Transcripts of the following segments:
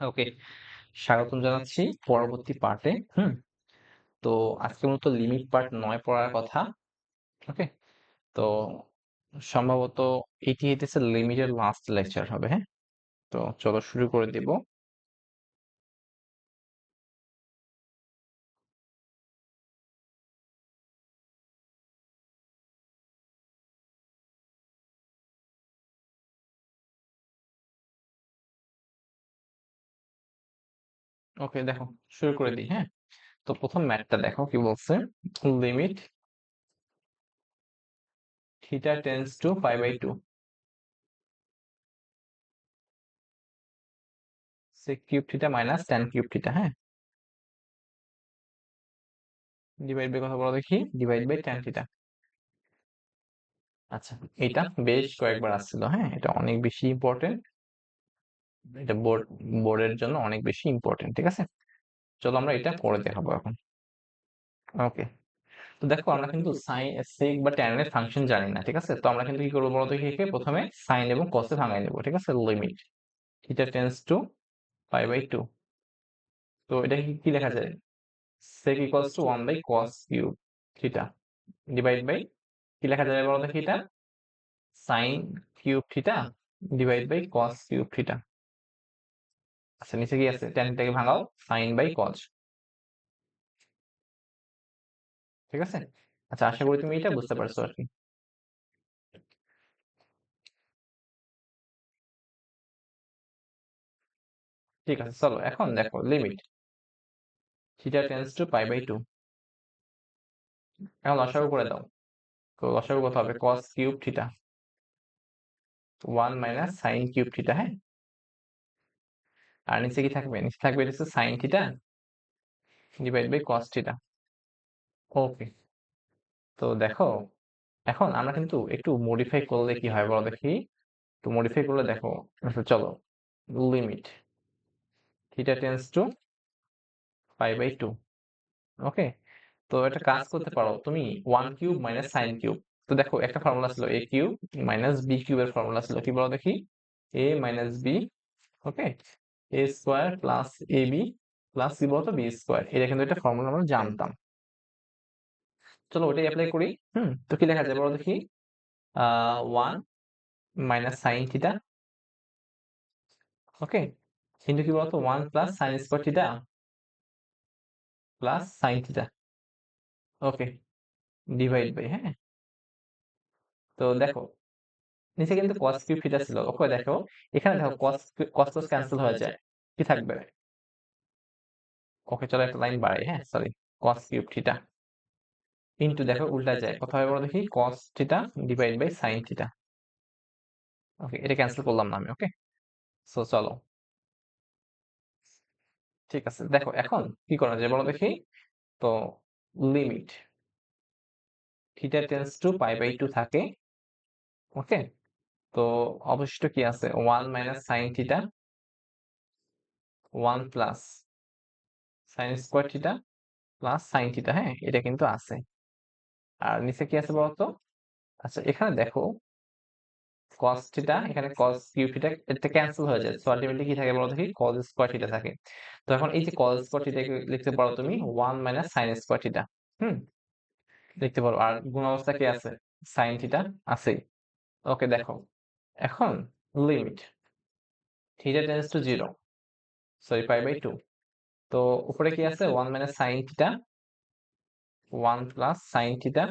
ওকে, স্বাগতম জানাচ্ছি পরবর্তী পার্টে। তো আজকে মূলত লিমিট পার্ট 9 পড়ার কথা। ওকে, তো সম্ভবত এটি হইতেছে লিমিটের লাস্ট লেকচার হবে। তো চলো শুরু করে দিব। ওকে, দেখো শুরু করে দিই। তো প্রথম ম্যাথটা দেখো কি বলছে। Limit theta tends to π/2 sec cube theta minus tan cube theta. Divide by কথা বলো দেখি, ডিভাইড বাই tan থিটা। আচ্ছা, এটা বেশ কয়েকবার আসছিল। এটা অনেক বেশি ইম্পর্টেন্ট। এটা বোর্ডের জন্য অনেক বেশি ইম্পর্টেন্ট। ঠিক আছে, চলো আমরা এটা পরে দেখাবো এখন। ওকে, তো দেখো আমরা কিন্তু সাইন সেক বা ট্যান এর ফাংশন জানি না। ঠিক আছে, তো আমরা কিন্তু কি করবো বলতো, একে প্রথমে সাইন এবং কসে ভাঙাই নেবো। ঠিক আছে, লিমিট থিটা টেন্ডস টু π/2। তো এটা কি কি লেখা যায়, sec equals to 1 by cos cube theta divide by কি লেখা যায় বলো দেখি, এটা sine cube theta divide by cos cube theta. আচ্ছা, নিচে কি আছে, ট্যান থেকে ভাঙাও সাইন বাই কস। ঠিক আছে, আচ্ছা আশা করি তুমি এটা বুঝতে পারছো আর কি। ঠিক আছে, চলো এখন দেখো লিমিট থিটা টেন্ডস টু π/2। এখন লসাগু করে দাও। তো লসাগু কত হবে, cos cube theta 1 minus sine cube theta. আর নিচে কি থাকবে, নিচে থাকবে এটা হচ্ছে sine theta divide by cos theta. Okay, তো দেখো এখন আমরা কিন্তু একটু মডিফাই করলে কি হয় বলো দেখি। তো মডিফাই করলে দেখো, আচ্ছা চলো, লিমিট থিটা টেন্ডস টু π/2। ওকে, তো একটা কাজ করতে পারো তুমি, 1 কিউব মাইনাস সাইন কিউব। তো দেখো একটা ফর্মুলা ছিল a কিউব মাইনাস b কিউবের ফর্মুলা ছিল কি বলো দেখি, a minus b। Okay, a square plus ab plus কি বলতো b স্কোয়ার। এটা কিন্তু একটা ফর্মুলা আমরা জানতাম। চলো ওটাই অ্যাপ্লাই করি। তো কি লেখা যায় বলো দেখি, 1 মাইনাস সাইন থিটা। ওকে, কিন্তু কি বলতো 1 plus sine square theta plus sine theta. Okay, divide by তো দেখো নিচে কিন্তু cos কিউব থিটা ছিল। ওকে দেখো এখানে দেখো cos cos ক্যান্সেল হয়ে যায়, কি থাকবে। ওকে, চলো একটা লাইন বাড়াই। Sorry, cos cube theta into দেখো উল্টা যায়, কত হবে বলো দেখি, cos theta divide by sine theta. Okay, এটা ক্যান্সেল করলাম না আমি। ওকে, সো চলো, ঠিক আছে দেখো এখন কি করা যায় বলো দেখি। তো লিমিট থিটা টেন্ডস টু π/2 থাকে। ওকে, তো অবশিষ্ট কি আছে, 1 minus sine theta 1 plus sine square theta plus sine theta. এটা কিন্তু আছে। আর নিচে কি আছে বলতো, আচ্ছা এখানে দেখো cos থিটা, এখানে cos কিউব থিটা এটা ক্যান্সেল হয়ে যায়, সো আলটিমেটলি কি থাকে বলো দেখি, cos স্কয়ার থিটা থাকে। তো এখন এই যে cos স্কয়ার থিটাকে লিখতে পারো তুমি 1 মাইনাস sin স্কয়ার থিটা। হুম, লিখতে পারো। আর গুণ অবস্থা কি আছে, sin থিটা আছেই। ওকে দেখো এখন limit theta tends to 0, sorry π/2। তো উপরে কি আছে, 1 minus sin theta 1 plus sin theta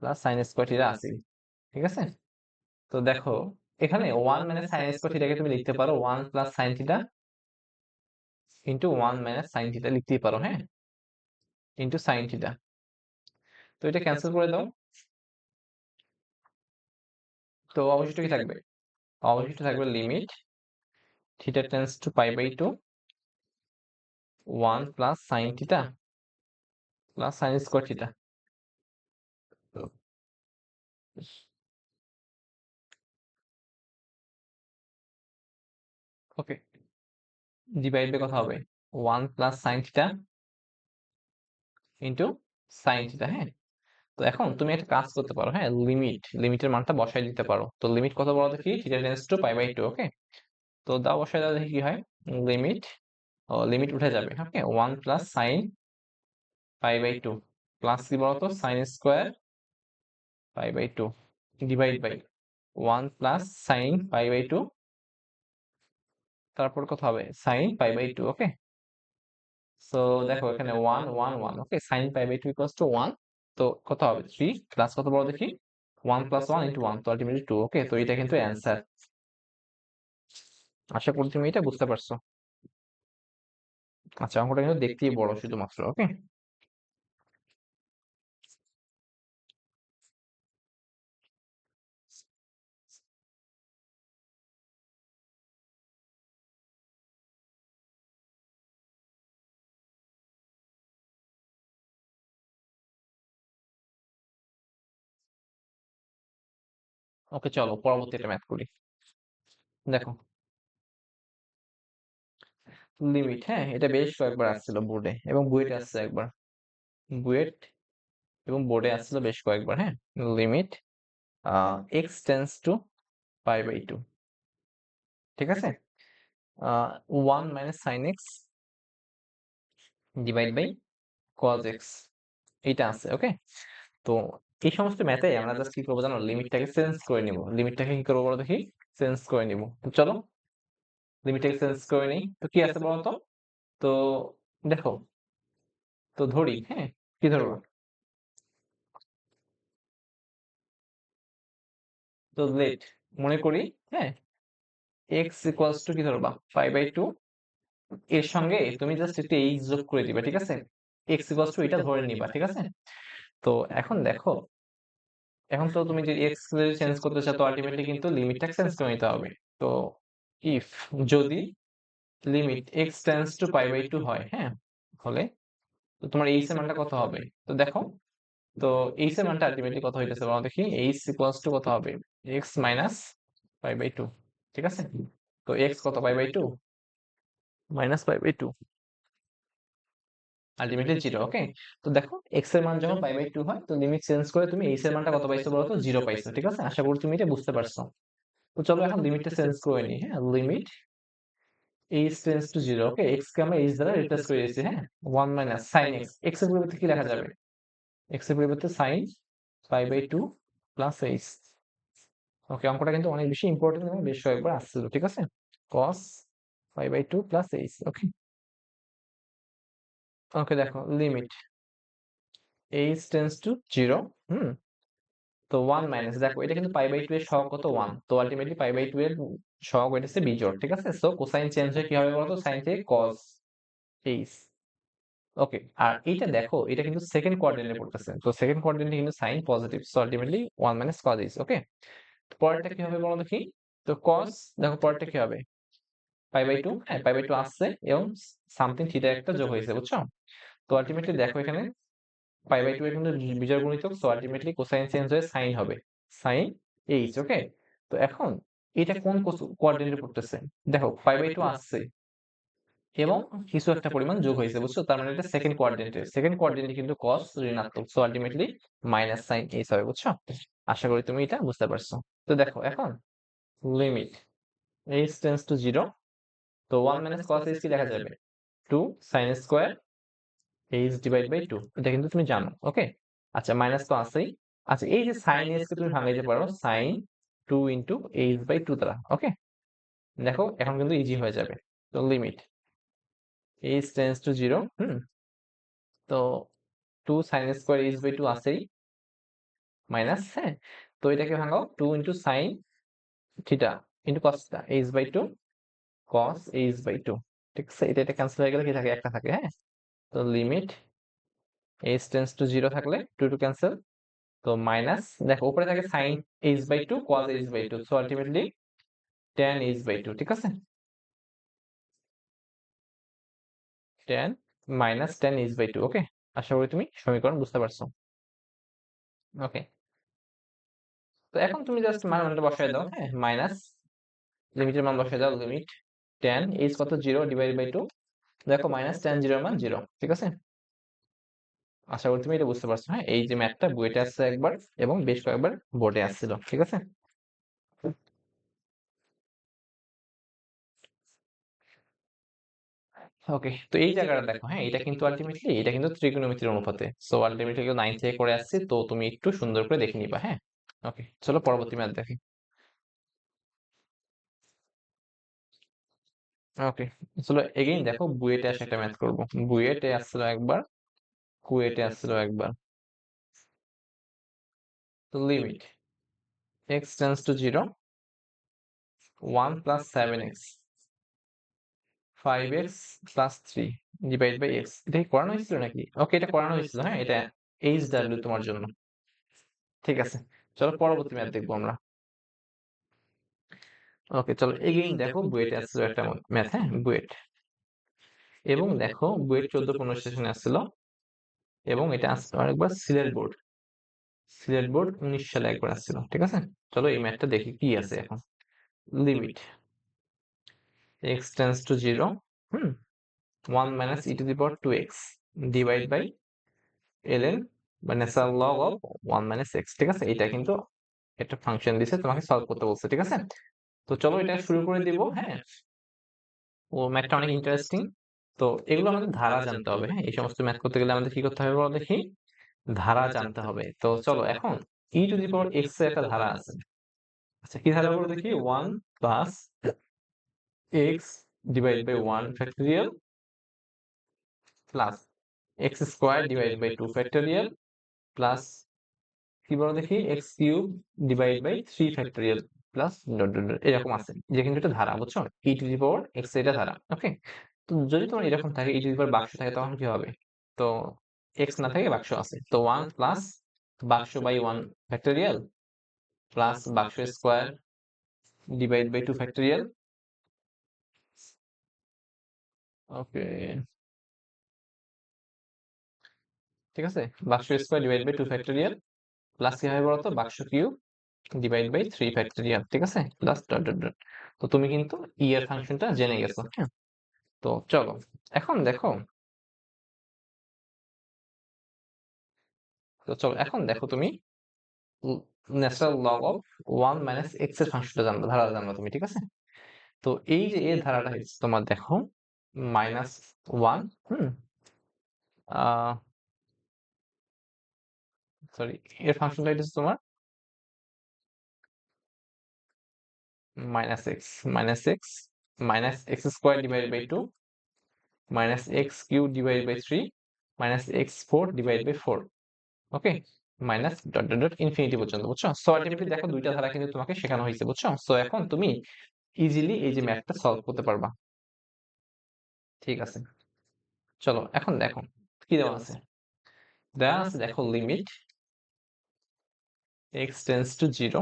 plus sin square theta আছে। ঠিক আছে, তো দেখো এখানে 1 মাইনাস sin স্কয়ার থিটাকে তুমি লিখতে পারো 1 plus sin theta into 1 minus sine theta লিখতেই পারো। Into sine theta. তো এটা ক্যান্সেল করে দাও। তো অবশিষ্ট কি থাকবে, অবশিষ্ট থাকবে limit theta tends to π/2 1 plus sine theta plus sine square theta. Okay, divide by কথা হবে 1 plus sine theta into sine theta. তো এখন তুমি একটা কাজ করতে পারো, লিমিটের মানটা বসাই দিতে পারো। তো লিমিট কত বলো দেখি, থিটা টেন্ডস টু π/2। ওকে, তো দাও বসায় দাও দেখি কি হয়। লিমিট লিমিট উঠে যাবে। Okay, 1 plus sine pi by 2 plus কি বলতো sine square pi by 2 divide by 1 plus sine pi by 2 তারপর কত হবে sine pi by 2। Okay, so দেখো এখানে 1 1 1। Okay, sine pi by 2 equals to 1। তো কত হবে 3 প্লাস কত বড় দেখি 1 প্লাস 1 ইন্টু 1, তো আলটিমেটলি 2। ওকে, তো এটা কিন্তু অ্যান্সার। আশা করি তুমি এটা বুঝতে পারছো। আচ্ছা, অঙ্কটা কিন্তু দেখতেই বড় শুধুমাত্র। ওকে, ওকে চলো পরবর্তী একটা ম্যাথ করি। দেখো লিমিট, হ্যাঁ এটা বেশ কয়েকবার আসছিল বোর্ডে এবং বুয়েটে আসছে একবার। বুয়েট এবং বোর্ডে আসছিল বেশ কয়েকবার। হ্যাঁ, limit x tends to pi by 2, ঠিক আছে। 1 minus sine x divide by cos x, এটা আছে। ওকে, তো এই সমস্ত ম্যাথে আমরা জাস্ট কি করবো জানো, লিমিটটাকে চেঞ্জ করে নিব। লিমিটটাকে কি করবো বলো দেখি, চেঞ্জ করে নিব। তো চলো লিমিটটাকে চেঞ্জ করে নিই। তো কি আছে বলো তো। তো দেখো, তো ধরি, হ্যাঁ কি ধরবো, তো লেট মনে করি, হ্যাঁ এক্স ইকুয়ালস টু কি ধরবা পাই বাই 2, এর সঙ্গে তুমি জাস্ট একটু এইচ যোগ করে দিবা, ঠিক আছে। এক্স ইকুয়ালস টু এটা ধরে নিবা, ঠিক আছে। তো এখন দেখো, এখন তো তুমি যে এক্স চেঞ্জ করতে চাও, তো আলটিমেটলি কিন্তু লিমিটটা চেঞ্জ করে নিতে হবে। তো ইফ যদি limit x tends to pi by 2 হয়, হ্যাঁ হলে, তো তোমার এইচ এর মানটা কত হবে। তো দেখো, তো এইচ এর মানটা আলটিমেটলি কত হইতেছে বলো দেখি। এইচ ইকুয়ালস টু কত হবে, এক্স মাইনাস পাই বাই 2, ঠিক আছে। তো এক্স কত pi by 2 minus pi by 2, ultimately 0। Okay, তো দেখো এক্স এর মান যখন পাই বাই 2 হয়, তো লিমিট চেঞ্জ করে তুমি এইচ এর মানটা কত পাইছো বলো তো, 0 পাইছো, ঠিক আছে। আশা করি তুমি এটা বুঝতে পারছো। তো চলো এখন লিমিটটা চেঞ্জ করে নিই। হ্যাঁ, limit H tends to 0। Okay, X কে আমরা এইচ দ্বারা রিপ্লেস করে দিয়েছি। হ্যাঁ, 1 মাইনাস সাইন এক্স, এক্স এর পরিবর্তে কি লেখা যাবে, এক্স এর পরিবর্তে sine pi by 2 plus H. Okay, অঙ্কটা কিন্তু অনেক বেশি ইম্পর্টেন্ট এবং বেশ কয়েকবার আসছিল, ঠিক আছে। cos pi by 2 plus H. Okay, okay দেখো limit H tends to 0। Hmm, তো 1 মাইনাস, দেখো এটা কিন্তু পাই বাই 2 এর সহগ কত 1, তো আলটিমেটলি পাই বাই 2 এর সহগ হইতেছে বিজোড়, ঠিক আছে। সো কোসাইন চেঞ্জ হয়ে কি হবে বলতো, সাইন থেকে cos এইচ। ওকে, আর এইটা দেখো এটা কিন্তু সেকেন্ড কোয়াড্রেন্টে পড়তেছে, তো সেকেন্ড কোয়াড্রেন্টে কিন্তু sine positive, so ultimately 1 minus cos H. Okay, পরেরটা কি হবে বলো দেখি। তো cos, দেখো পরেরটা কি হবে পাই বাই 2। হ্যাঁ, পাই বাই 2 আসছে এবং সামথিং থিটা একটা যোগ হয়েছে, বুঝছো। তো আলটিমেটলি দেখো এখানে পাই বাই 2 এর কিন্তু বিজোড় গুণিতক, সো আলটিমেটলি কোসাইন চেঞ্জ হয়ে সাইন হবে, সাইন এইচ। ওকে, তো এখন এটা কোন কোয়াড্রেন্টে পড়তেছে, দেখো পাই বাই 2 আসছে এবং কিছু একটা পরিমাণ যোগ হয়েছে, বুঝছো। তার মানে এটা সেকেন্ড কোয়াড্রেন্টে, সেকেন্ড কোয়াড্রেন্টে কিন্তু cos ঋণাত্মক, so ultimately minus sine h হবে, বুঝছো। আশা করি তুমি এটা বুঝতে পারছো। তো দেখো এখন লিমিট এইচ টেন্ডস টু 0, তো 1 মাইনাস cos এইচ কি লেখা যাবে, 2 sin square H divide by 2, এটা কিন্তু তুমি জানো। ওকে, আচ্ছা মাইনাস তো আছেই। আচ্ছা, এই যে সাইন এইচ কে তুমি ভাঙাইতে পারো সাইন 2 ইনটু এইচ বাই 2 দ্বারা। ওকে, দেখো এখন কিন্তু ইজি হয়ে যাবে। তো লিমিট এইচ টেন্ডস টু 0, তো 2 sin স্কয়ার এইচ বাই 2 আছেই, মাইনাস, হ্যাঁ। তো এটাকে ভাঙাও 2 into sine theta into cos theta H by 2 cos H by 2, ঠিক আছে। এটা এটা ক্যান্সেল হয়ে গেলে কি থাকে, একটা থাকে। হ্যাঁ, তো লিমিট এইচ টেন্ডস টু 0 থাকলে 2 টু ক্যান্সেল, তো মাইনাস, দেখো উপরে থাকে sine H by 2 cos H by 2, so ultimately tan H by 2, ঠিক আছে। tan minus tan H by 2। Okay, আশা করি তুমি সমীকরণ বুঝতে পারছো। ওকে, তো এখন তুমি জাস্ট মানটা বসায় দাও। হ্যাঁ, মাইনাস লিমিটের মান বসায় দাও, লিমিট tan এইচ কত 0 ডিভাইড বাই 2, দেখো মাইনাস tan 0 এর মান 0, ঠিক আছে। আশা করি তুমি এটা বুঝতে পারছো। হ্যাঁ, এই যে ম্যাথটা বইতে আসছে একবার এবং বেশ কয়েকবার বোর্ডে আসছিল, ঠিক আছে। ওকে, তো এই জায়গাটা দেখো, হ্যাঁ, এটা কিন্তু ত্রিকোণমিতির অনুপাতে। সো আলটিমেটলি 9 থেকে করে আসছি, তো তুমি একটু সুন্দর করে দেখে নিবা, হ্যাঁ। ওকে, চলো পরবর্তী ম্যাথ দেখি। ওকে, চলো এগেইন দেখো, বুয়েটে আসে একটা ম্যাথ করব। বুয়েটে আসছিল একবার, কুয়েটে আসছিল একবার। তো limit x tends to 0, 1 plus 7x 5x plus 3 divide by x। এটা কি করানো হয়েছিল নাকি? ওকে, এটা করানো হয়েছিল, হ্যাঁ, এটা HW তোমার জন্য। ঠিক আছে, চলো পরবর্তী ম্যাথ দেখবো আমরা। ওকে, চলো এগেইন দেখো, বুয়েটে আসছিল একটা ম্যাথ, হ্যাঁ, বুয়েট। এবং দেখো বুয়েট 14-15 সেশনে আসছিল, এবং এটা আসছিল আরেকবার সিলেট বোর্ড। সিলেট বোর্ড 19 সালে একবার আসছিল, ঠিক আছে। চলো এই ম্যাথটা দেখি কি আছে এখন। Limit x tends to 0, 1 minus e to the power 2x divide by ln বা natural log of 1 minus x। ঠিক আছে, এটা কিন্তু একটা ফাংশন দিছে, তোমাকে সলভ করতে বলছে, ঠিক আছে। তো চলো এটা শুরু করে দিব, হ্যাঁ। ও ম্যাথটা অনেক ইন্টারেস্টিং। তো এগুলো আমাদের ধারা জানতে হবে, হ্যাঁ। এই সমস্ত ম্যাথ করতে গেলে আমাদের কি করতে হবে বলো দেখি? ধারা জানতে হবে। তো চলো এখন e to the power x এর একটা ধারা আছে। আচ্ছা, কি ধারা বলো দেখি? 1 plus x divide by 1 factorial plus x square divide by 2 factorial plus কি বলো দেখি? x cube divide by 3 factorial plus dot dot dot, এরকম আছে। যে কিন্তু এটা ধারা, বুঝছো? e to the power x এটা ধারা, ওকে। তো যদি তোমার এরকম থাকে, e টু দি পাওয়ার বাক্স থাকে, তখন কি হবে? তো x না থাকে, বাক্স আছে, তো 1 plus box by 1 factorial plus box square divide by 2 factorial. Okay, ঠিক আছে, box square divide by 2 factorial plus কি হবে বলতো? বাক্স কিউব ডিভাইড বাই 3 ফ্যাক্টরিয়াল, ঠিক আছে, প্লাস ডট ডট ডট। তো তুমি কিন্তু ই এর ফাংশনটা জেনে গেছো, হ্যাঁ। তো চলো এখন দেখো, তুমি natural log of 1 minus x এর ফাংশনটা জানবে, ধারা জানবে তুমি, ঠিক আছে। তো এই যে এর ধারাটা হচ্ছে তোমার, দেখো, মাইনাস 1, আহ সরি, এর ফাংশনটা হচ্ছে তোমার minus x minus x square divide by 2 minus x cube divide by 3 minus x 4 divide by 4, okay, minus dot dot dot infinity পর্যন্ত, বুঝছো? সো আলটিমেটলি দেখো, দুইটা ধারা কিন্তু তোমাকে শেখানো হয়েছে, বুঝছো? সো এখন তুমি ইজিলি এই যে ম্যাথটা সলভ করতে পারবা, ঠিক আছে। চলো এখন দেখো কি দেওয়া আছে। দেখো, limit x tends to 0,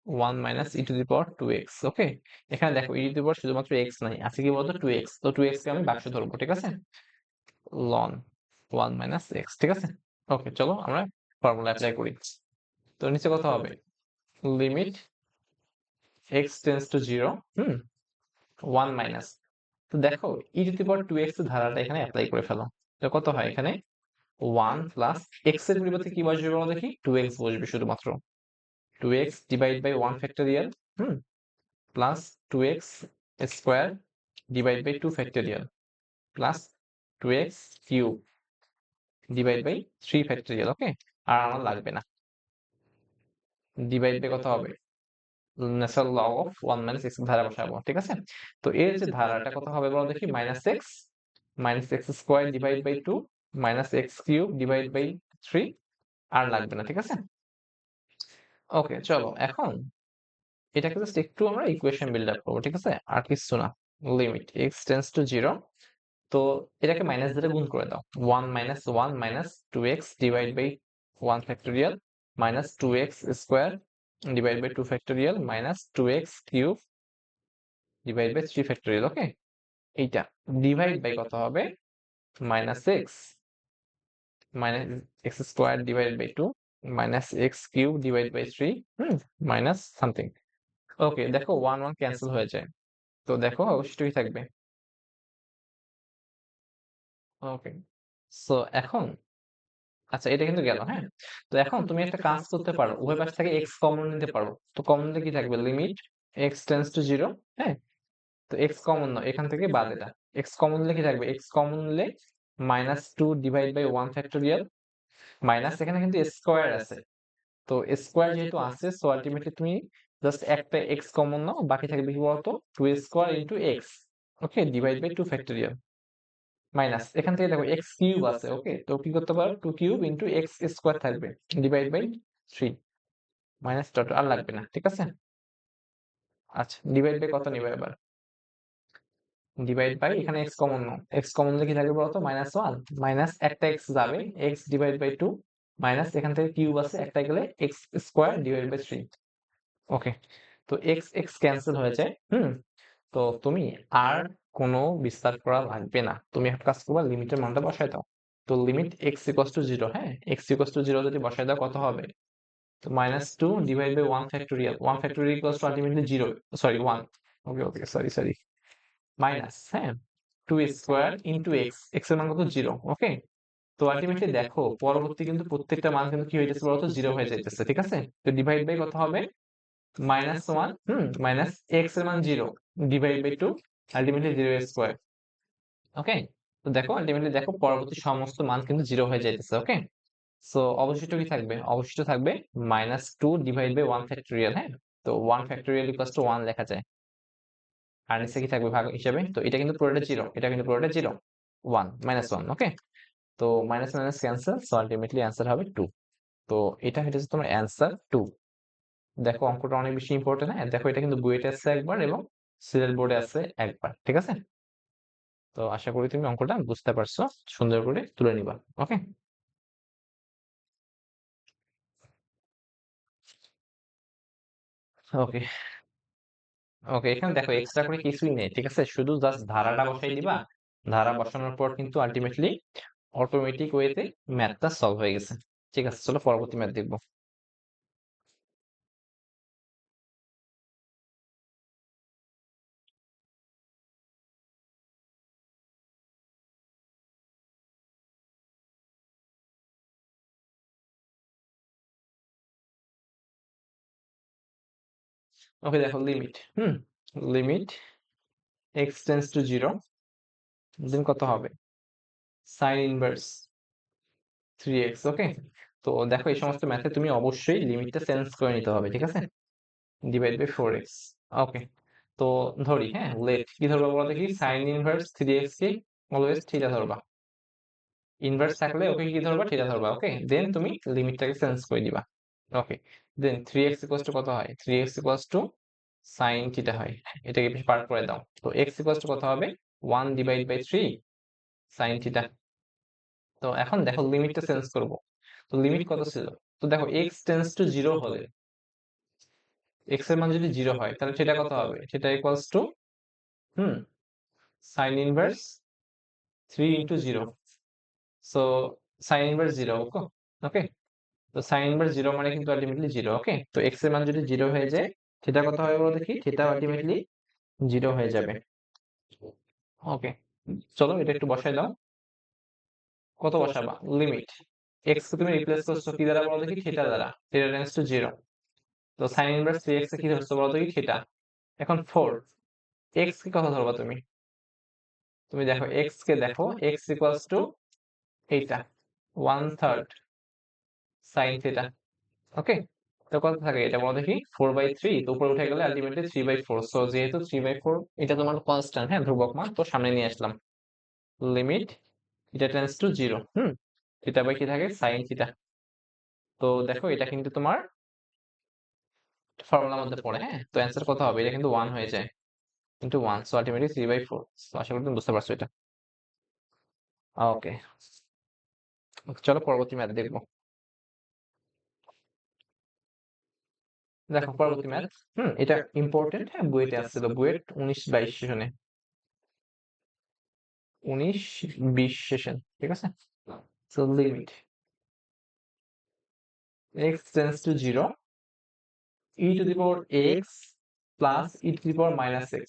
1 minus e to the power 2x, ওকে। এখানে দেখো e টু দি পাওয়ার শুধুমাত্র x নাই, আছে কি বলতো? 2x। তো 2x কে আমি বাক্স ধরবো, ঠিক আছে। লন 1 মাইনাস x, ঠিক আছে। ওকে, চলো আমরা ফর্মুলা অ্যাপ্লাই করি। তো নিচে কত হবে? Limit x tends to 0, 1 minus. তো দেখো e to the power 2x এর ধারাটা এখানে অ্যাপ্লাই করে ফেলো। তো কত হয় এখানে? 1 প্লাস x এর পরিবর্তে কি বসবে বলো দেখি? 2x বসবে শুধুমাত্র। 2x divide by 1 factorial, plus 2x square divide by 2 factorial plus 2x cube divide by 3 factorial, okay. আর আমার লাগবে না। ডিভাইড বাই কত হবে? Natural log of 1 minus x ধারা বসাবো, ঠিক আছে। তো এর যে ধারাটা কত হবে বলো দেখি? Minus x square divide by 2 minus x cube divide by 3, আর লাগবে না, ঠিক আছে। ওকে, চলো এখন এটাকে জাস্ট একটু আমরা ইকুয়েশন বিল্ড আপ করবো, ঠিক আছে, আর কিছু না। লিমিট x টেন্ডস টু 0, তো এটাকে মাইনাস দ্বারা গুণ করে দাও। 1 minus 1 minus 2x divide by 1 factorial minus 2x square divide by 2 factorial minus 2x cube divide by 3 factorial, okay. এইটা ডিভাইড বাই কত হবে? Minus x square divide by 2 minus x cube divide by 3, minus something. Okay, দেখো 1 1 cancel হয়ে যায়, তো দেখো অবশ্যই থাকবে। ওকে, সো এখন, আচ্ছা, এটা কিন্তু গেল, হ্যাঁ। তো এখন তুমি একটা কাজ করতে পারো, উভয় পাশ থেকে x কমন নিতে পারো। তো কমন নিতে কি থাকবে? লিমিট x টেন্ডস টু 0, হ্যাঁ, তো এক্স কমন নাও, এখান থেকে বাদ এটা। এক্স কমন নিলে কি থাকবে? এক্স কমন নিলে -2 ডিভাইড বাই 1 ফ্যাক্টোরিয়াল মাইনাস এখানে কিন্তু স্কোয়ার আছে। তো স্কোয়ার যেহেতু আছে, সো আলটিমেটলি তুমি জাস্ট একটা এক্স কমন নাও, বাকি থাকবে কি বলতো 2 square into x, okay, divide by 2 factorial minus এখান থেকে দেখো এক্স কিউব আছে, ওকে, তো কি করতে পারো 2 কিউব ইন্টু এক্স স্কোয়ার থাকবে ডিভাইড বাই 3 মাইনাস ডট আর লাগবে না, ঠিক আছে। আচ্ছা, ডিভাইড বাই কত নিবে এবার? ডিভাইড বাই এখানে এক্স কমন নাও, এক্স কমন নিলে কি থাকবে বলতো -1 মাইনাস একটা এক্স যাবে, এক্স ডিভাইড বাই 2 মাইনাস এখান থেকে কিউব আছে একটা গেলে এক্স স্কোয়ার ডিভাইড বাই 3, ওকে। তো এক্স এক্স ক্যান্সেল হয়ে যায়। তো তুমি আর কোনো বিস্তার করা লাগবে না, তুমি একটা কাজ করবা, লিমিটের মানটা বসায় দাও। তো লিমিট এক্স ইকুয়ালস টু 0, হ্যাঁ, এক্স ইকুয়ালস টু 0 যদি বসায় দাও কত হবে? তো -2 divide by 1 factorial, 1 factorial equals to ultimately 0, sorry 1, okay okay sorry sorry, minus, হ্যাঁ, 2 স্কোয়ার ইন্টু এক্স, এক্স এর মান কত 0, ওকে। তো আলটিমেটলি দেখো পরবর্তী কিন্তু প্রত্যেকটা মান কিন্তু কি হয়ে যাচ্ছে বলতো 0 হয়ে যাইতেছে, ঠিক আছে। তো ডিভাইড বাই কত হবে? -1 মাইনাস এক্স এর মান 0 ডিভাইড বাই 2 আলটিমেটলি 0 স্কোয়ার, ওকে। তো দেখো আলটিমেটলি দেখো পরবর্তী সমস্ত মান কিন্তু 0 হয়ে যাইতেছে, ওকে। সো অবশিষ্ট কি থাকবে? অবশিষ্ট থাকবে -2 ডিভাইড বাই 1 ফ্যাক্টোরিয়াল, হ্যাঁ। তো 1 ফ্যাক্টোরিয়াল ইকুয়ালস টু 1 লেখা যায়। আর নিচে কি থাকবে ভাগ হিসেবে? তো এটা কিন্তু পুরোটা 0, এটা কিন্তু পুরোটা 0, 1 -1, ওকে। তো minus minus cancel, so ultimately answer হবে 2। তো এটা হচ্ছে তোমার অ্যান্সার 2। দেখো অঙ্কটা অনেক বেশি ইম্পর্টেন্ট, হ্যাঁ, দেখো এটা কিন্তু বুয়েটে আছে একবার এবং সিরিয়াল বোর্ডে আছে একবার, ঠিক আছে। তো আশা করি তুমি অঙ্কটা বুঝতে পারছো, সুন্দর করে তুলে নিবা, ওকে। ওকে ওকে, এখানে দেখো এক্সট্রা করে কিছুই নেই, ঠিক আছে, শুধু জাস্ট ধারাটা বসাই দিবা। ধারা বসানোর পর কিন্তু আলটিমেটলি অটোমেটিক ওয়েতে ম্যাথটা সলভ হয়ে গেছে। ঠিক আছে, চলো পরবর্তী ম্যাথ দেখবো। ওকে দেখো limit, limit x tends to 0, দেন কত হবে? সাইন ইনভার্স 3x, ওকে। তো দেখো এই সমস্ত ম্যাথে তুমি অবশ্যই লিমিটটা চেঞ্জ করে নিতে হবে, ঠিক আছে। ডিভাইড বাই 4x, ওকে। তো ধরি, হ্যাঁ, লেট কি ধরবা বলো দেখি, সাইন ইনভার্স 3x কে অলওয়েজ থিটা ধরবা। ইনভার্স থাকলে ওকে কি ধরবা? থিটা ধরবা, ওকে। দেন তুমি লিমিটটাকে চেঞ্জ করে দিবা, ওকে। দেন 3x ইকুয়ালস টু কত হয়? 3x equals to sine theta হয়, এটাকে পার্ট করে দাও। তো x ইকুয়ালস টু কত হবে? 1 ডিভাইড বাই 3 সাইন থিটা। তো এখন দেখো লিমিটটা চেঞ্জ করব। তো লিমিট কত ছিল? তো দেখো x টেন্স টু 0 হলে, x এর মান যদি 0 হয় তাহলে থিটা কত হবে? Theta equals to hmm sign inverse 3 into 0, so sign inverse 0, okay. তো সাইন ইনভার্স 0 মানে কিন্তু আলটিমেটলি 0, ওকে। তো x এর মান যদি 0 হয়ে যায়, থিটা কত হবে বলো দেখি? থিটা আলটিমেটলি 0 হয়ে যাবে, ওকে। চলো এটা একটু বসাই দাও। কত বসাবা? লিমিট x কে তুমি রিপ্লেস করছো কি দ্বারা বলো দেখি? থিটা দ্বারা, থিটা টেন্ডস টু 0। তো সাইন ইনভার্স 3x এ কি ধরছো বলো দেখি? থিটা। এখন 4 x কে কত ধরবা তুমি? তুমি দেখো x কে দেখো, x ইকুয়ালস টু এইটা 1/3 সাইন থিটা, ওকে। তো কত থাকে এটা বলো দেখি? 4/3, তো উপরে উঠে গেলে আলটিমেটলি 3/4, সো যেহেতু 3/4 এটা তোমার কনস্ট্যান্ট, হ্যাঁ, ধ্রুবক মান, তো সামনে নিয়ে আসলাম। Limit theta tends to 0, theta by কি থাকে? Sine theta. তো দেখো এটা কিন্তু তোমার ফর্মুলার মধ্যে পড়ে, হ্যাঁ। তো অ্যান্সার কত হবে? এটা কিন্তু 1 হয়ে যায়, ইন্টু 1, সো আলটিমেটলি 3/4। সো আশা করি তুমি বুঝতে পারছো এটা, ওকে। চলো পরবর্তী ম্যাথ দেখবো। দেখো পরবর্তী ম্যাথ, এটা ইম্পর্টেন্ট, হ্যাঁ, বুয়েটে আসছিল, বুয়েট 19-22 সেশনে, 19-20 সেশন, ঠিক আছে। So limit x tends to 0, e to the power x plus e to the power minus x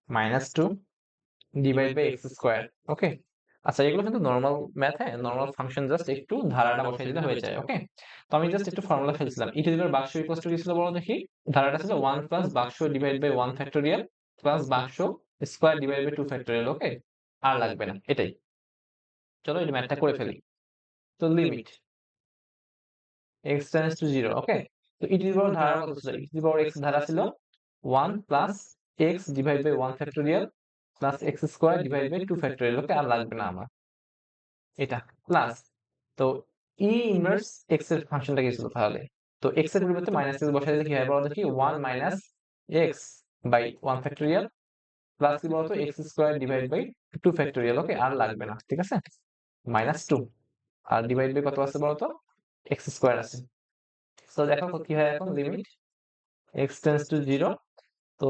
minus 2 divide by x square, okay. আচ্ছা, এগুলো কিন্তু নর্মাল ম্যাথ, হ্যাঁ, নর্মাল ফাংশন, জাস্ট একটু ধারাটা বসাই দিলে হয়ে যায়, ওকে। তো আমি জাস্ট একটু ফর্মুলা ফেলছিলাম। ই টু দি পাওয়ার বাক্স ইকুয়ালস টু কি ছিল বলো দেখি? ধারাটা ছিল 1 প্লাস বাক্স ডিভাইড বাই 1 ফ্যাক্টোরিয়াল প্লাস বাক্স square divide by 2 factorial. Okay, আর লাগবে না। এটাই। চলো এই ম্যাথটা করে ফেলি। তো limit x tends to 0। Okay, তো ই টু দি পাওয়ার ধারা কত ছিল? ই টু দি পাওয়ার x ধারা ছিল 1 plus x divide by 1 factorial plus x square divide by 2 factorial. Okay, আর লাগবে না আমার এটা। প্লাস তো ই ইনভার্স x এর ফাংশনটা কি ছিল তাহলে? তো x এর পরিবর্তে মাইনাস x বসাই দিলে কি হয় বলো দেখি? 1 minus x by 1 factorial plus কি বলতো? x square divide by 2 factorial. Okay, আর লাগবে না। ঠিক আছে, মাইনাস 2 আর ডিভাইড বাই কত আছে বলতো? x স্কোয়ার আছে। সো দেখো কি হয় এখন? Limit x tends to 0। তো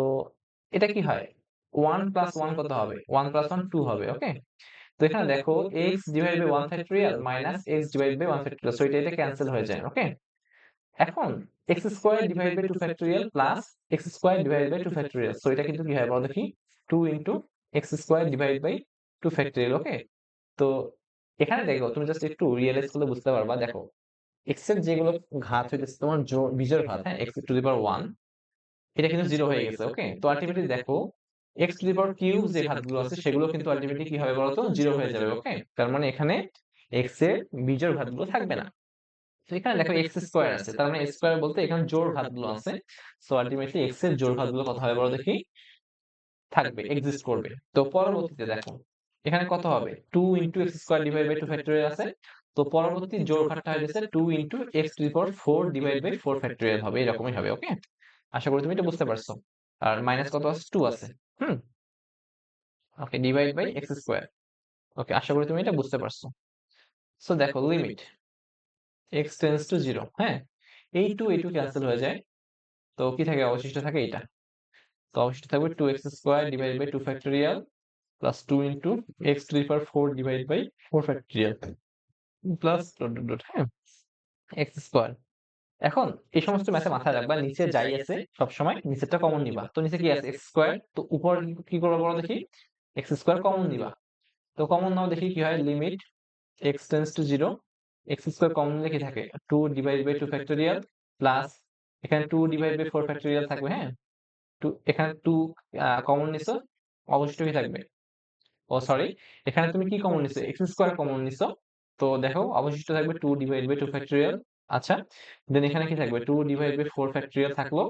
এটা কি হয়? 1 প্লাস 1 কত হবে? 1 প্লাস 1 2 হবে। ওকে, তো এখানে দেখো x divide by 1 factorial minus x divide by 1 factorial. So এটা ক্যান্সেল হয়ে যায়। ওকে, এখন x square divide by 2 factorial plus x square divide by 2 factorial. So এটা কিন্তু কি হয় বলো দেখি? 2 into x square divide by 2 factorial. Okay, তো এখানে দেখো তুমি জাস্ট একটু রিয়ালাইজ করলে বুঝতে পারবা। দেখো x এর যেগুলো ঘাত হইতেছে তোমার বিজোড় ঘাত, হ্যাঁ, x টু দি পাওয়ার 1, এটা কিন্তু 0 হয়ে গেছে। ওকে, তো আলটিমেটলি দেখো x to the power cube যে ঘাতগুলো আছে সেগুলো কিন্তু আলটিমেটলি কি হবে বলতো? 0 হয়ে যাবে। ওকে, তার মানে এখানে x এর বিজোড় ঘাতগুলো থাকবে না। তো এখানে দেখো x স্কয়ার আছে, তার মানে স্কয়ার বলতে এখানে জোড় ঘাতগুলো আছে। সো আলটিমেটলি x এর জোড় ঘাতগুলো কত হবে বলো দেখি? থাকবে, এক্সিস্ট করবে। তো পরবর্তীতে দেখো এখানে কত হবে? 2 into x square divide by 2 factorial আছে। তো পরবর্তী জোড় ঘাতটা হয়ে যাচ্ছে 2 into x to the power 4 divide by 4 factorial হবে। এরকমই হবে। ওকে, আশা করি তুমি এটা বুঝতে পারছো। আর মাইনাস কত আছে? 2 আছে। হুম, ওকে, ডিভাইড বাই x স্কয়ার। ওকে, আশা করি তুমি এটা বুঝতে পারছো। সো দেখো লিমিট x টেন্ডস টু 0। হ্যাঁ, এই 2 ক্যান্সেল হয়ে যায়। তো কি থাকে? অবশিষ্ট থাকে এটা। তো অবশিষ্ট থাকবে 2x square divide by 2 factorial plus 2 into x to the power 4 divide by 4 factorial plus dot dot dot, হ্যাঁ, x স্কয়ার। এখন এই সমস্ত ম্যাথে মাথায় রাখবা নিচে যাই আছে সবসময় নিচেরটা কমন নিবা। তো নিচে কি আছে? x square. তো উপর কি করবো বলো দেখি? x স্কয়ার কমন নিবা। তো কমন নাও দেখি কি হয়? Limit x tends to 0, x square common নিলে কি থাকে? 2 ডিভাইড বাই 2 ফ্যাক্টোরিয়াল প্লাস এখানে 2 ডিভাইড বাই 4 ফ্যাক্টোরিয়াল থাকবে। হ্যাঁ, 2 এখানে 2 কমন নিছো, অবশিষ্ট কি থাকবে? ও সরি, এখানে তুমি কি কমন নিছো? x স্কয়ার কমন নিছো। তো দেখো অবশিষ্ট থাকবে 2 ডিভাইড বাই 2 ফ্যাক্টোরিয়াল। আচ্ছা, দেন এখানে কি থাকবে? 2 ডিভাইড বাই 4 ফ্যাক্টোরিয়াল থাকলো।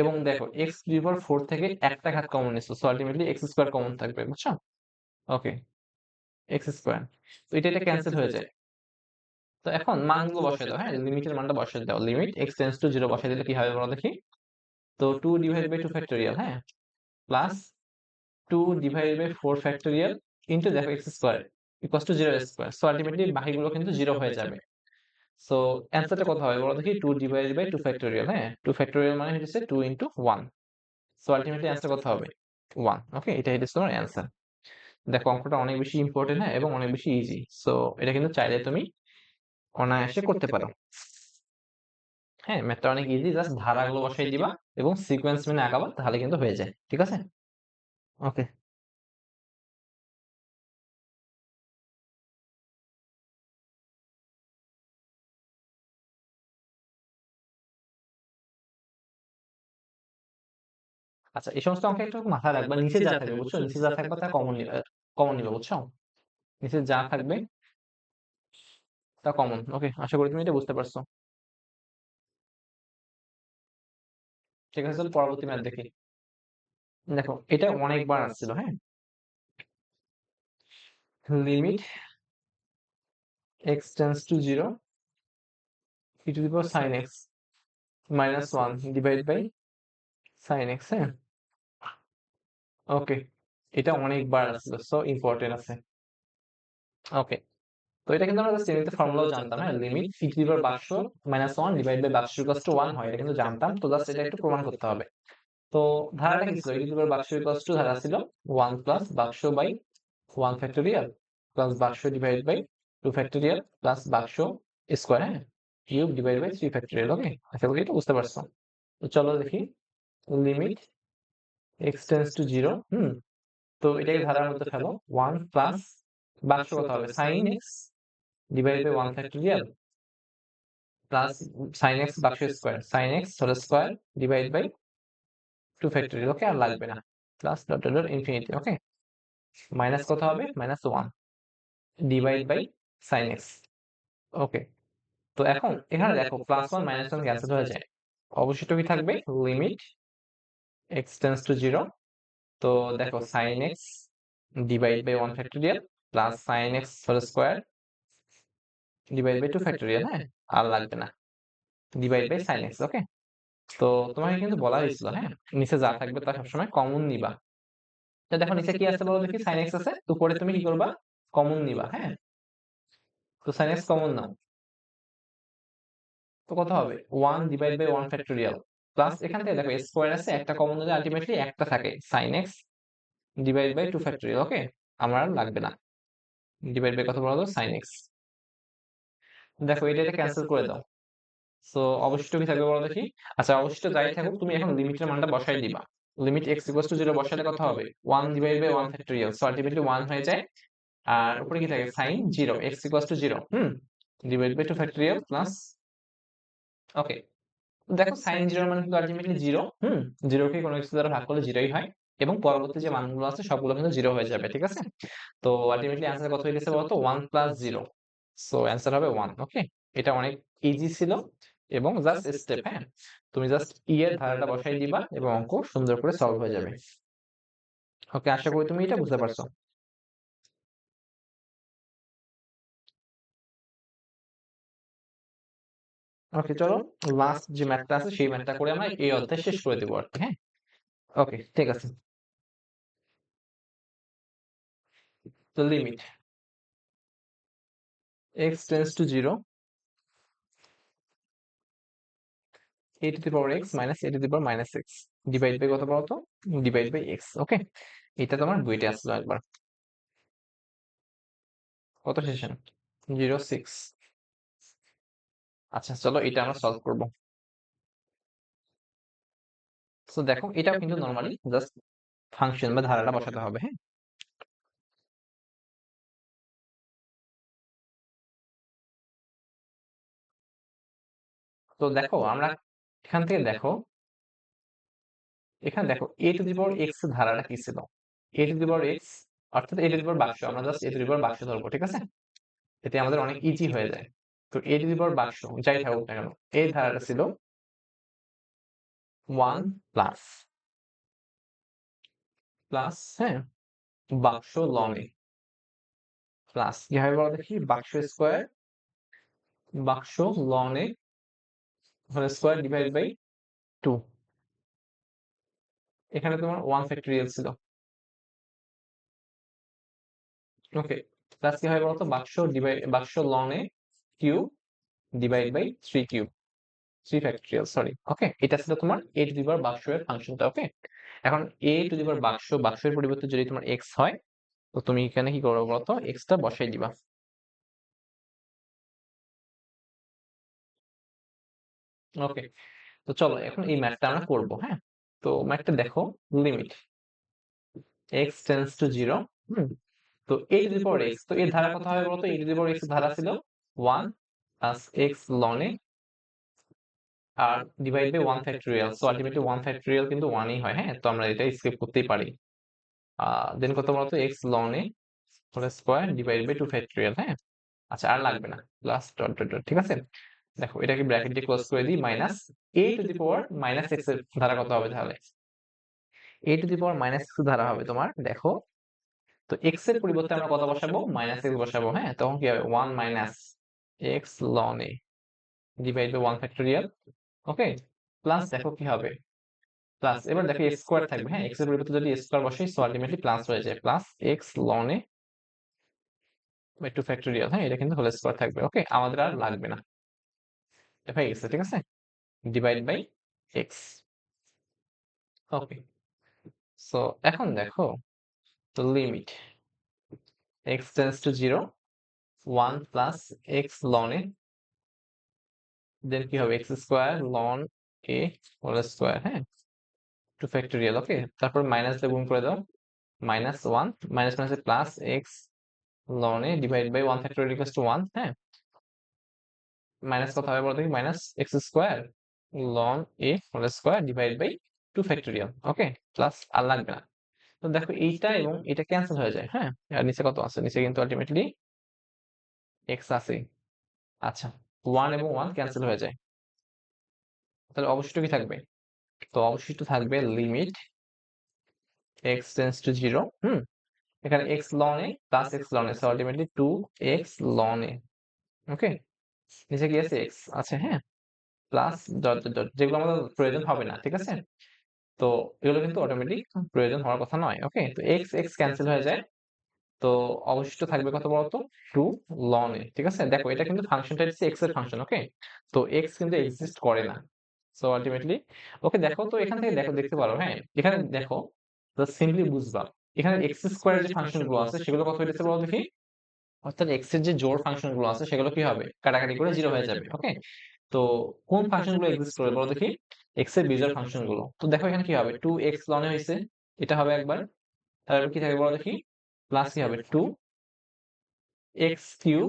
এবং দেখো x টু দি পাওয়ার 4 থেকে একটা ঘাত কমন নিছো। So ultimately x square common থাকবে। বুঝছো? ওকে, x স্কয়ার। তো এটা ক্যান্সেল হয়ে যায়। তো এখন মানগুলো বসায় দাও। হ্যাঁ, লিমিটের মানটা বসায় দাও। লিমিট x টেন্ডস টু 0 বসায় দিলে কি হবে বলো দেখি? তো 2 ডিভাইড বাই 2 ফ্যাক্টোরিয়াল, হ্যাঁ, plus 2 divide by 4 factorial into দেখো x square equals to 0 square. So ultimately বাকিগুলো কিন্তু 0 হয়ে যাবে। সো অ্যানসারটা কত হবে বলো দেখি? 2 ডিভাইড বাই 2 ফ্যাক্টোরিয়াল। হ্যাঁ, 2 ফ্যাক্টোরিয়াল মানে হচ্ছে 2 ইনটু 1। সো আলটিমেটলি অ্যানসার কত হবে? 1। ওকে, এটা হচ্ছে তোমার অ্যানসার। দেখো অঙ্কটা অনেক বেশি ইম্পর্টেন্ট, হ্যাঁ, এবং অনেক বেশি ইজি। সো এটা কিন্তু চাইলে তুমি অনায়াসে করতে পারো। হ্যাঁ, ম্যাথটা অনেক ইজি, জাস্ট ধারাগুলো বসাই দিবা এবং সিকোয়েন্স মেনে আগাবা, তাহলে কিন্তু হয়ে যায়। ঠিক আছে? ওকে, আচ্ছা, এই সমস্ত অঙ্ক একটু মাথায় রাখবা। নিচে যা থাকবে বুঝছো? নিচে যা থাকবে তা কমন নিবে। বুঝছো? নিচে যা থাকবে তা কমন। ওকে, আশা করি তুমি এটা বুঝতে পারছো। ঠিক আছে, চলো পরবর্তী ম্যাথ দেখি। দেখো এটা অনেকবার আসছিল। হ্যাঁ, limit x tends to 0 e to the power sin x minus 1 divide by sin x। হ্যাঁ, ওকে, এটা অনেকবার আসছিল, সো ইম্পর্টেন্ট আছে। ওকে, তো এটা কিন্তু আমরা জাস্ট এমনিতে ফর্মুলাও জানতাম। হ্যাঁ, লিমিট e টু দি পাওয়ার বাক্স মাইনাস 1 ডিভাইড বাই বাক্স ইকুয়ালস টু 1 হয়, এটা কিন্তু জানতাম। তো জাস্ট এটা একটু প্রমাণ করতে হবে। তো ধারাটা কি ছিল? e টু দি পাওয়ার বাক্স ইকুয়ালস টু ধারা ছিল 1 plus box by 1 factorial plus বাক্স divide by 2 factorial plus box square, হ্যাঁ, কিউব ডিভাইড বাই 3 ফ্যাক্টোরিয়াল। ওকে, আশা করি এটা বুঝতে পারছো। তো চলো দেখি লিমিট x টেন্ডস টু 0। তো এটাকে ধারার মধ্যে ফেলো। 1 প্লাস বাক্স কত হবে? sin x divide by 1 factorial plus sin x বাক্স square sin x whole square divide by 2 factorial. Okay, আর লাগবে না। Plus dot dot dot infinity. Okay, minus কত হবে? -1 divide by sine x. Okay, তো এখন এখানে দেখো +1 -1 ক্যান্সেল হয়ে যায়, অবশিষ্ট কি থাকবে? Limit x tends to 0। তো দেখো sine x divide by 1 factorial plus sine x whole square divide by 2 factorial. হ্যাঁ, আর লাগবে না, divide by sine x. Okay, তো তোমাকে কিন্তু বলা হয়েছিল, হ্যাঁ, নিচে যা থাকবে তা সবসময় কমন নিবা। তো দেখো নিচে কি আছে বলো দেখি, সাইন এক্স আছে, উপরে তুমি কি করবা? কমন নিবা। হ্যাঁ, তো সাইন এক্স কমন নাও, তো কত হবে? 1 ডিভাইড বাই 1 ফ্যাক্টোরিয়াল প্লাস এখান থেকে দেখো স্কোয়ার আছে, একটা কমন নিলে আলটিমেটলি একটা থাকে, sine x divide by 2 factorial. Okay, আমার আর লাগবে না, ডিভাইড বাই কত বলো তো? Sine X. দেখো এটা ক্যান্সেল করে দাও, সো অবশিষ্ট কি থাকবে বলো দেখি। আচ্ছা, অবশিষ্ট যাই থাকুক তুমি এখন লিমিটের মানটা বসাই দিবা। লিমিট x ইকুয়ালস টু 0 বসালে কত হবে? 1 divide by 1 factorial, so ultimately 1 হয়ে যায়। আর উপরে কি থাকে? sin 0, x equals to 0 divide by 2 factorial plus. Okay, দেখো sin 0 মানে কিন্তু আলটিমেটলি 0। 0 কে কোনো কিছু দ্বারা ভাগ করলে 0ই হয়, এবং পরবর্তী যে মানগুলো আছে সবগুলো কিন্তু 0 হয়ে যাবে। ঠিক আছে, তো আলটিমেটলি অ্যান্সার কত হয়ে গেছে বলতো? 1 প্লাস 0, সো অ্যান্সার হবে 1। ওকে, এটা অনেক ইজি ছিল এবং জাস্ট স্টেপ। হ্যাঁ, তুমি জাস্ট এর ধারাটা বসাই দিবা এবং অঙ্ক সুন্দর করে সলভ হয়ে যাবে। ওকে, আশা করি তুমি এটা বুঝতে পারছো। ওকে, চলো লাস্ট যে ম্যাথটা আছে সেই ম্যাথটা করে আমরা এই অধ্যায় শেষ করে দেবো আর কি। হ্যাঁ, ওকে, ঠিক আছে। তো limit x tends to 0 a to the power x minus a to the power minus x divide by কত বলতো? Divide by x। ওকে, এটা তোমার বইতে আসলো একবার। কত সেশন? 06। আচ্ছা, চলো এটা আমরা সলভ করব। তো দেখো এটাও কিন্তু নরমালি জাস্ট ফাংশন বা ধারাটা বসাতে হবে। হ্যাঁ, তো দেখো আমরা এখান থেকে দেখো, এখানে দেখো a to the power x ধারাটা কি ছিল? a to the power x অর্থাৎ a টু দি পাওয়ার বাক্স, আমরা জাস্ট a টু দি পাওয়ার বাক্স ধরবো। ঠিক আছে, এতে আমাদের অনেক ইজি হয়ে যায়। তো a টু দি পাওয়ার বাক্স যাই থাকুক না কেন, এই ধারাটা ছিল 1 প্লাস প্লাস, হ্যাঁ, বাক্স লন এ প্লাস কি হবে বলো দেখি? Box square, box ln a whole square divide by 2। এখানে তোমার 1 ফ্যাক্টোরিয়াল ছিল। ওকে, প্লাস কি হয় বলতো? বাক্স ln A cube divide by 3 cube, 3 factorial, sorry. Okay, এটা ছিল তোমার a টু দি পাওয়ার বাক্স এর ফাংশনটা। ওকে, এখন a টু দি পাওয়ার বাক্সের পরিবর্তে যদি তোমার x হয়, তো তুমি এখানে কি করবে বলতো? x টা বসাই দিবা। ওকে, তো চলো এখন এই ম্যাথটা আমরা করব। হ্যাঁ, তো ম্যাথটা দেখো, লিমিট x টেন্স টু 0 তো a to the power x, তো এর ধারা কত হবে বলতো? a to the power x এর ধারা ছিল 1 প্লাস x লন এ আর divide by 1 factorial, so ultimately 1 factorial কিন্তু 1 ই হয়। হ্যাঁ, তো আমরা এটা স্কিপ করতেই পারি। দেন কত বলতো? x ln a whole square divide by 2 factorial. হ্যাঁ, আচ্ছা আর লাগবে না, প্লাস ডট ডট ডট। ঠিক আছে, দেখো এটাকে ব্র্যাকেট দিয়ে ক্লোজ করে দিই, minus a to the power minus x এর ধারা কত হবে তাহলে? a to the power minus x ধারা হবে তোমার, দেখো, তো x এর পরিবর্তে আমরা কত বসাবো? মাইনাস x বসাবো। হ্যাঁ, তখন কি হবে? 1 minus x ln a divide by 1 factorial. Okay, plus দেখো কি হবে? প্লাস এবার দেখো স্কোয়ার থাকবে। হ্যাঁ, x এর পরিবর্তে যদি স্কোয়ার বসাই, সো আলটিমেটলি প্লাস হয়ে যায়, plus x ln a by 2 factorial. হ্যাঁ, এটা কিন্তু হোল স্কোয়ার থাকবে। ওকে, আমাদের আর লাগবে না, এটা হয়ে গেছে। ঠিক আছে, divide by x। Okay, so এখন দেখো, তো limit x tends to 0 1 plus x ln a, then কি হবে? x square ln a whole square. হ্যাঁ, 2 ফ্যাক্টোরিয়াল। ওকে, তারপর মাইনাস দিয়ে গুণ করে দাও, মাইনাস 1 মাইনাস মাইনাসে plus x ln a divide by 1 factorial equals to 1। হ্যাঁ, মাইনাস কত হবে বলো দেখি? Minus x square ln a whole square divide by 2 factorial. Okay, plus আর লাগবে না, তো দেখো এইটা এবং এটা ক্যান্সেল হয়ে যায়, হ্যাঁ? আর নিচে কত আছে? নিচে কিন্তু আল্টিমেটলি x আছে। আচ্ছা, 1 এবং 1 ক্যান্সেল হয়ে যায়। তাহলে অবশিষ্ট কি থাকবে? তো অবশিষ্ট থাকবে লিমিট x টেন্ডস টু 0, এখানে x ln a plus x ln a, so ultimately 2x ln a। ওকে, নিচে কি আছে? x আছে, হ্যাঁ, প্লাস ডট ডট ডট, যেগুলো আমাদের প্রয়োজন হবে না, ঠিক আছে? তো এগুলো কিন্তু অটোমেটিক প্রয়োজন হওয়ার কথা নয়। ওকে, তো x x ক্যান্সেল হয়ে যায়। তো অবশিষ্ট থাকবে কত বলতো? 2 ln a, ঠিক আছে? দেখো এটা কিন্তু ফাংশনটা হচ্ছে x এর ফাংশন, ওকে? তো x কিন্তু এক্সিস্ট করে না। সো আল্টিমেটলি, ওকে, দেখো তো এখান থেকে দেখো, দেখতে পারো, হ্যাঁ, এখানে দেখো, জাস্ট সিম্পলি বুঝবা, এখানে x স্কয়ারের যে ফাংশন গুলো আছে সেগুলো কত হইতেছে বলো দেখি? অর্থাৎ x এর যে জোড় ফাংশন গুলো আছে সেগুলো কি হবে? কাটাকাটি করে 0 হয়ে যাবে। ওকে, তো কোন ফাংশন গুলো এক্সিস্ট করে বলো দেখি? x এর বিজোড় ফাংশন গুলো। তো দেখো এখানে কি হবে? 2x ln a হইছে, এটা হবে একবার। তারপর কি থাকবে বলো দেখি? প্লাস কি হবে? 2x cube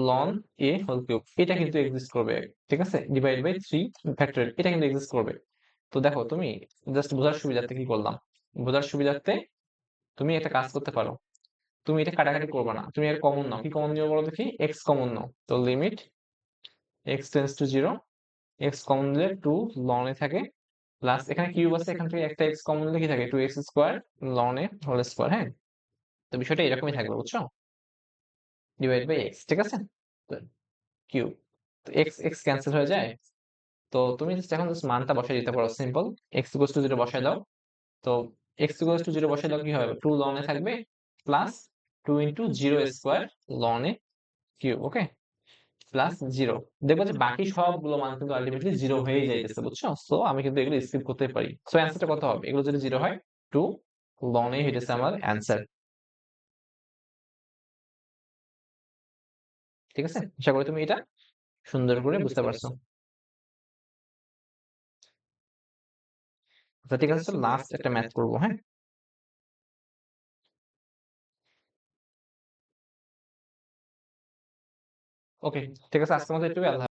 ln a whole cube, এটা কিন্তু এক্সিস্ট করবে, ঠিক আছে? ডিভাইড বাই 3 ফ্যাক্টরিয়াল, এটা কিন্তু এক্সিস্ট করবে। তো দেখো তুমি জাস্ট বোঝার সুবিধার্থে কি করলাম? বোঝার সুবিধার্থে তুমি একটা কাজ করতে পারো। তুমি এটা কাটাকাটি করবে না, তুমি এর কমন নাও। কি কমন নিও বলো দেখি? x কমন নাও। তো limit x tends to 0, x common নিলে 2 ln a থাকে, প্লাস এখানে কিউব আছে, এখান থেকে একটা x কমন নিলে কি থাকে? 2x square ln a whole square, হ্যাঁ? তো বিষয়টা এরকমই থাকবে, বুঝছো? ডিভাইড বাই x, ঠিক আছে? তো কিউব, তো x x ক্যান্সেল হয়ে যায়। তো তুমি জাস্ট এখন জাস্ট মানটা বসাই দিতে পারো, সিম্পল। x ইকুয়ালস টু 0 বসাই দাও। তো x ইকুয়ালস টু 0 বসাই দাও, কি হবে? 2 ln a থাকবে, plus 2 into 0 square ln a cube, okay, plus 0। দেখবো যে বাকি সবগুলো মান কিন্তু আলটিমেটলি 0 হয়েই যাইতেছে, বুঝছো? সো আমি কিন্তু এগুলো স্কিপ করতে পারি। সো অ্যান্সারটা কত হবে? এগুলো যদি 0 হয়, 2 ln a হইতেছে আমার অ্যান্সার। ঠিক আছে, আশা করি তুমি এটা সুন্দর করে বুঝতে পারছো। আচ্ছা ঠিক আছে, চলো লাস্ট একটা ম্যাথ করবো, হ্যাঁ? ওকে, ঠিক আছে, আজকের মতো একটু। আল্লাহ